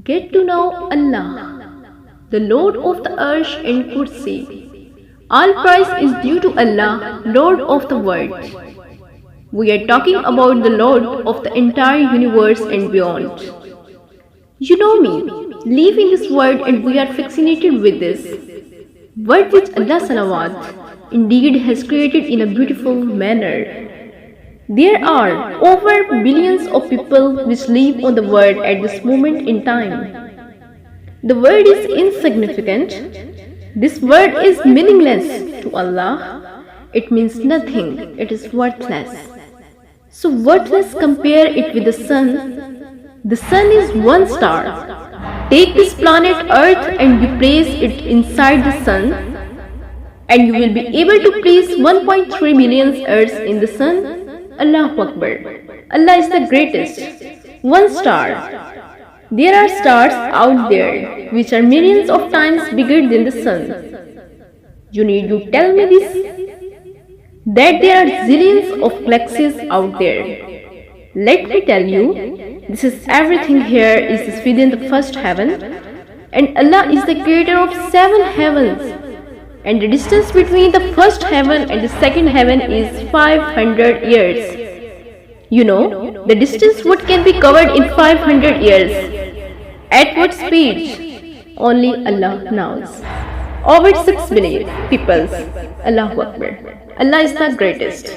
Get to know Allah, the Lord of the Arsh and Kursi. All praise is due to Allah, Lord of the world. We are talking about the Lord of the entire universe and beyond. You know me, live in this world and we are fascinated with this. Word which Allah Salawat indeed has created in a beautiful manner. There are over billions of people which live on the world at this moment in time. The word is insignificant. This word is meaningless to Allah. It means nothing. It is worthless. So worthless, compare it with the sun. The sun is one star. Take this planet Earth and you place it inside the sun, and you will be able to place 1.3 million Earths in the sun. Allahu Akbar. Allah is the greatest. One star. There are stars out there which are millions of times bigger than the sun. You need to tell me this? That there are zillions of galaxies out there. Let me tell you, this is everything here is within the first heaven, and Allah is the creator of 7 heavens. And the distance between the first heaven and the second heaven is 500 years. You know, the distance what can be covered in 500 years. At what speed? Only Allah knows. Over 6 billion people. Allahu Akbar. Allah is the greatest.